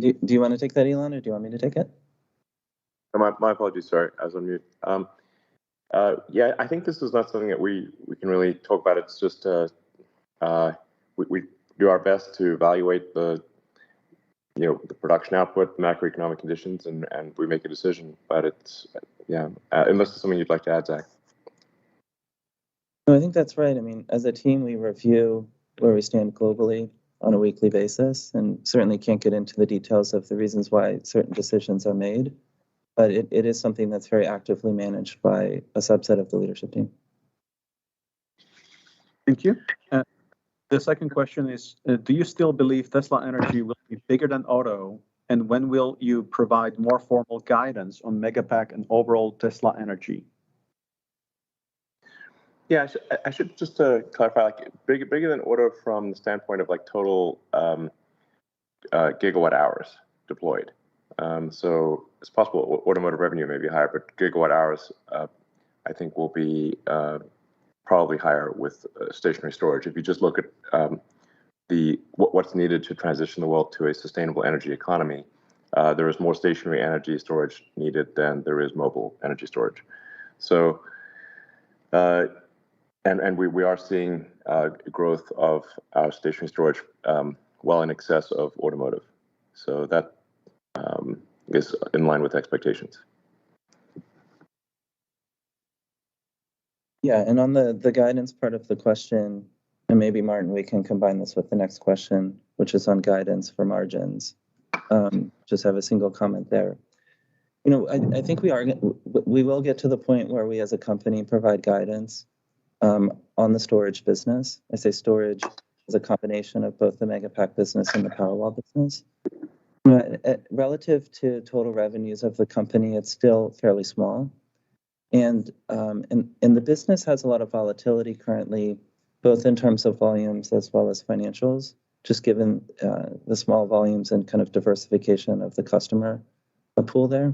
Do you want to take that, Elon, or do you want me to take it? My apologies. Sorry, I was on mute. Yeah, I think this is not something that we can really talk about. It's just we do our best to evaluate the production output, the macroeconomic conditions, and we make a decision. But it's unless there's something you'd like to add, Zach. No, I think that's right. I mean, as a team, we review where we stand globally on a weekly basis, and certainly can't get into the details of the reasons why certain decisions are made. But it is something that's very actively managed by a subset of the leadership team. Thank you. The second question is, do you still believe Tesla Energy will be bigger than Auto? And when will you provide more formal guidance on Megapack and overall Tesla Energy? Yeah, I should just clarify, like bigger than Auto from the standpoint of like total gigawatt hours deployed. So it's possible automotive revenue may be higher, but gigawatt hours I think will be probably higher with stationary storage. If you just look at what's needed to transition the world to a sustainable energy economy, there is more stationary energy storage needed than there is mobile energy storage. So, and we are seeing growth of our stationary storage well in excess of automotive. So that is in line with expectations. Yeah, and on the guidance part of the question, and maybe Martin, we can combine this with the next question, which is on guidance for margins. Just have a single comment there. I think we will get to the point where we as a company provide guidance on the storage business. I say storage is a combination of both the Megapack business and the Powerwall business. Relative to total revenues of the company, it's still fairly small. And the business has a lot of volatility currently, both in terms of volumes as well as financials, just given the small volumes and kind of diversification of the customer pool there.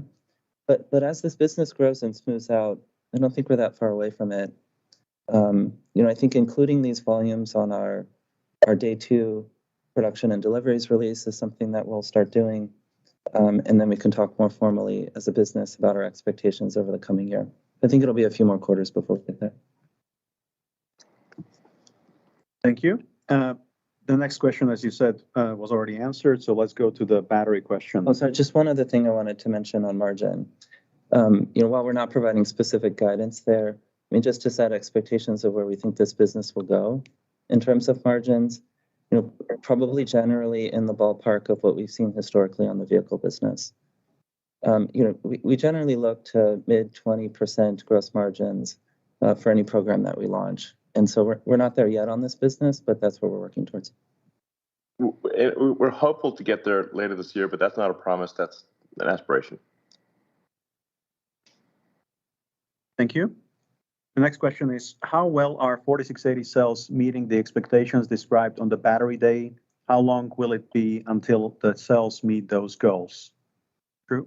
But as this business grows and smooths out, I don't think we're that far away from it. I think including these volumes on our day 2 production and deliveries release is something that we'll start doing. And then we can talk more formally as a business about our expectations over the coming year. I think it'll be a few more quarters before we get there. Thank you. The next question, as you said, was already answered. So let's go to the battery question. Oh, sorry, just one other thing I wanted to mention on margin. While we're not providing specific guidance there, I mean, just to set expectations of where we think this business will go in terms of margins, probably generally in the ballpark of what we've seen historically on the vehicle business. We generally look to mid 20% gross margins for any program that we launch. And so we're not there yet on this business, but that's what we're working towards. We're hopeful to get there later this year, but that's not a promise. That's an aspiration. Thank you. The next question is, how well are 4680 cells meeting the expectations described on the battery day? How long will it be until the cells meet those goals? Drew?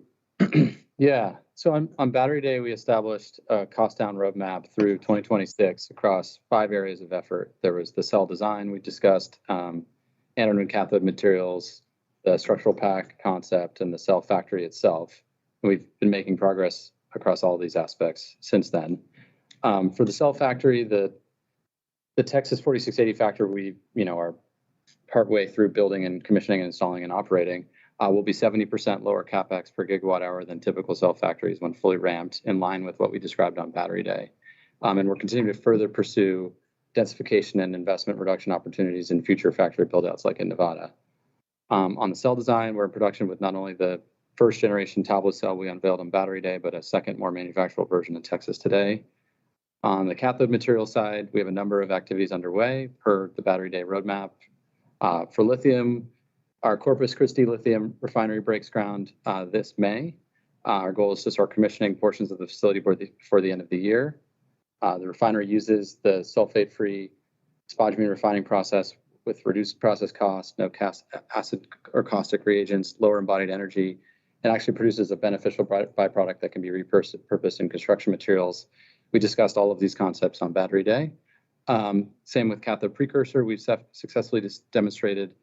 Yeah, so on Battery Day, we established a cost down roadmap through 2026 across 5 areas of effort. There was the cell design we discussed, anode and cathode materials, the structural pack concept, and the cell factory itself. We've been making progress across all these aspects since then. For the cell factory, the Texas 4680 factory, we are partway through building and commissioning and installing and operating. Will be 70% lower capex per gigawatt hour than typical cell factories when fully ramped, in line with what we described on Battery Day. And we're continuing to further pursue densification and investment reduction opportunities in future factory buildouts like in Nevada. On the cell design, we're in production with not only the first generation tablet cell we unveiled on Battery Day, but a second, more manufacturable version in Texas today. On the cathode material side, we have a number of activities underway per the Battery Day roadmap. For lithium, our Corpus Christi lithium refinery breaks ground this May. Our goal is to start commissioning portions of the facility before the end of the year. The refinery uses the sulfate-free spodumene refining process with reduced process costs, no acid or caustic reagents, lower embodied energy, and actually produces a beneficial byproduct that can be repurposed in construction materials. We discussed all of these concepts on Battery Day. Same with cathode precursor. We've successfully demonstrated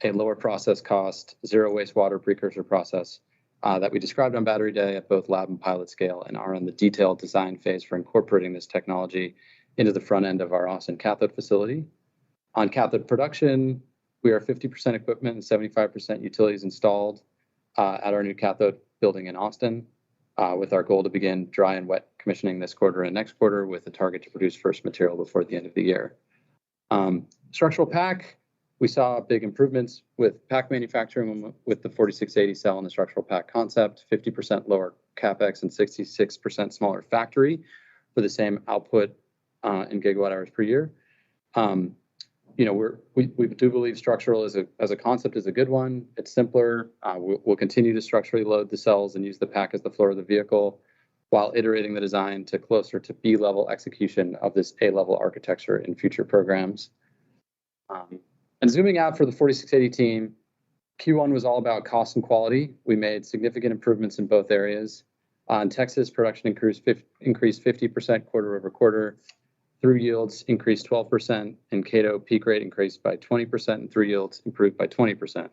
a lower process cost, zero wastewater precursor process that we described on Battery Day at both lab and pilot scale, and are in the detailed design phase for incorporating this technology into the front end of our Austin cathode facility. On cathode production, we are 50% equipment and 75% utilities installed at our new cathode building in Austin, with our goal to begin dry and wet commissioning this quarter and next quarter, with a target to produce first material before the end of the year. Structural pack, we saw big improvements with pack manufacturing with the 4680 cell and the structural pack concept, 50% lower CapEx and 66% smaller factory for the same output in gigawatt hours per year. We do believe structural as a concept is a good one. It's simpler. We'll continue to structurally load the cells and use the pack as the floor of the vehicle, while iterating the design to closer to B-level execution of this A-level architecture in future programs. And zooming out for the 4680 team, Q1 was all about cost and quality. We made significant improvements in both areas. In Texas, production increased 50% quarter over quarter. Through yields increased 12%, and Cato peak rate increased by 20%, and through yields improved by 20%.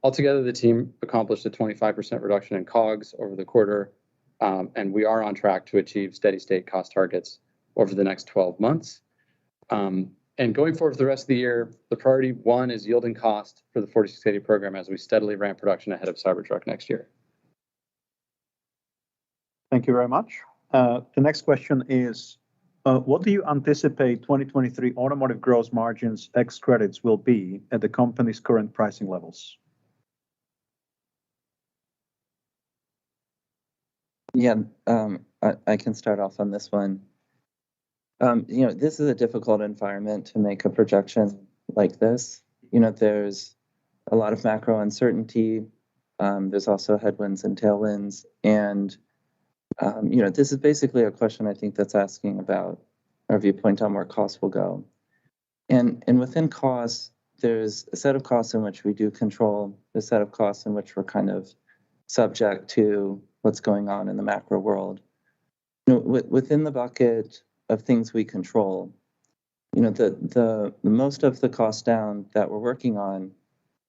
Altogether, the team accomplished a 25% reduction in COGS over the quarter, and we are on track to achieve steady state cost targets over the next 12 months. And going forward for the rest of the year, the priority one is yielding cost for the 4680 program as we steadily ramp production ahead of Cybertruck next year. Thank you very much. The next question is, what do you anticipate 2023 automotive gross margins ex credits will be at the company's current pricing levels? Yeah, I can start off on this one. This is a difficult environment to make a projection like this. There's a lot of macro uncertainty. There's also headwinds and tailwinds. And, this is basically a question I think that's asking about our viewpoint on where costs will go. And within costs, there's a set of costs in which we do control, a set of costs in which we're kind of subject to what's going on in the macro world. Within the bucket of things we control, the most of the cost down that we're working on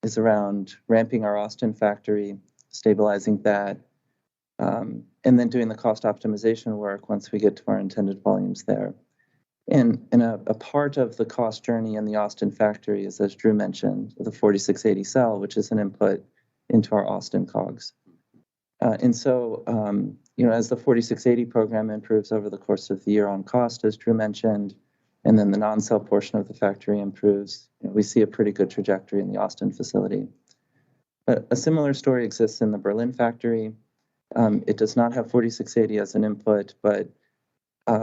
is around ramping our Austin factory, stabilizing that, and then doing the cost optimization work once we get to our intended volumes there. And a part of the cost journey in the Austin factory is, as Drew mentioned, the 4680 cell, which is an input into our Austin COGS. And so, as the 4680 program improves over the course of the year on cost, as Drew mentioned, and then the non-cell portion of the factory improves, we see a pretty good trajectory in the Austin facility. A similar story exists in the Berlin factory. It does not have 4680 as an input, but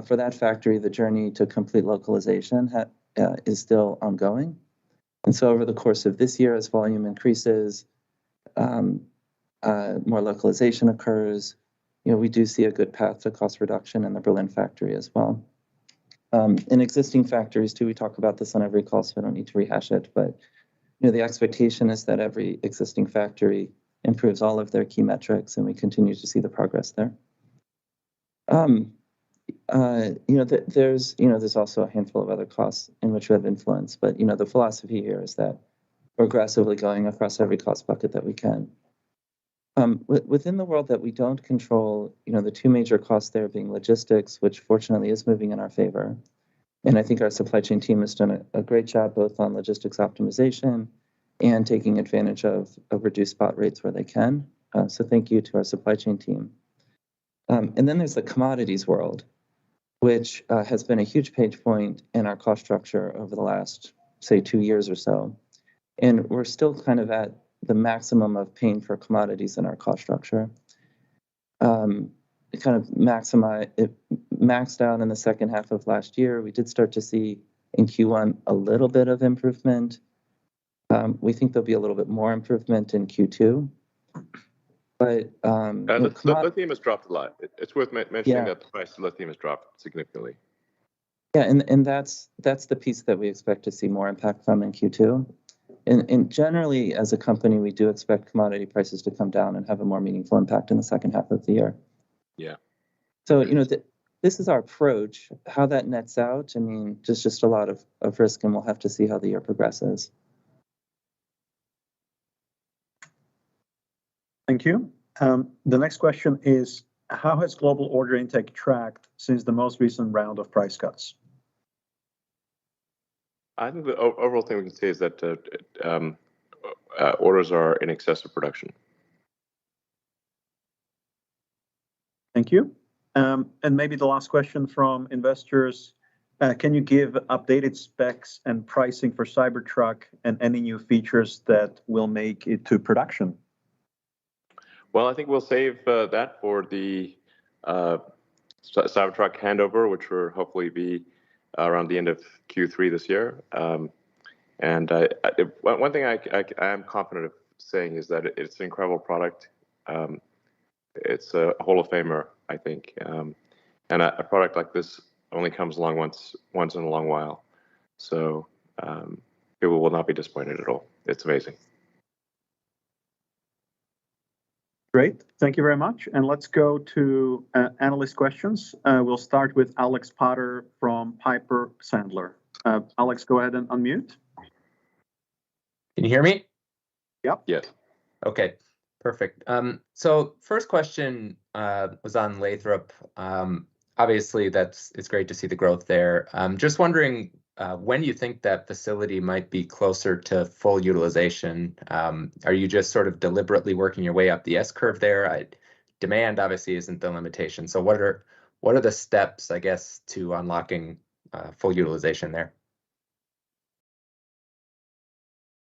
for that factory, the journey to complete localization is still ongoing. And so over the course of this year, as volume increases, more localization occurs, we do see a good path to cost reduction in the Berlin factory as well. In existing factories too, we talk about this on every call, so I don't need to rehash it, but the expectation is that every existing factory improves all of their key metrics, and we continue to see the progress there. There's also a handful of other costs in which we have influence, but the philosophy here is that we're aggressively going across every cost bucket that we can. Within the world that we don't control, the two major costs there being logistics, which fortunately is moving in our favor. And I think our supply chain team has done a great job both on logistics optimization and taking advantage of reduced spot rates where they can. So thank you to our supply chain team. And then there's the commodities world, which has been a huge page point in our cost structure over the last, say, 2 years or so. And we're still kind of at the maximum of paying for commodities in our cost structure. It kind of maxed out in the second half of last year. We did start to see in Q1 a little bit of improvement. We think there'll be a little bit more improvement in Q2. But lithium has dropped a lot. It's worth mentioning that the price of lithium has dropped significantly. Yeah, and that's the piece that we expect to see more impact from in Q2. And generally, as a company, we do expect commodity prices to come down and have a more meaningful impact in the second half of the year. Yeah. So, this is our approach. How that nets out, just a lot of risk, and we'll have to see how the year progresses. Thank you. The next question is, how has global order intake tracked since the most recent round of price cuts? I think the overall thing we can say is that orders are in excess of production. Thank you. And maybe the last question from investors. Can you give updated specs and pricing for Cybertruck and any new features that will make it to production? Well, I think we'll save that for the Cybertruck handover, which will hopefully be around the end of Q3 this year. And one thing I am confident of saying is that it's an incredible product. It's a Hall of Famer, I think. And a product like this only comes along once in a long while. So people will not be disappointed at all. It's amazing. Great. Thank you very much. And let's go to analyst questions. We'll start with Alex Potter from Piper Sandler. Alex, go ahead and unmute. Can you hear me? Yep. Yes. Okay, perfect. So first question was on Lathrop. Obviously, it's great to see the growth there. Just wondering when you think that facility might be closer to full utilization. Are you just sort of deliberately working your way up the S-curve there? Demand obviously isn't the limitation. So what are the steps, I guess, to unlocking full utilization there?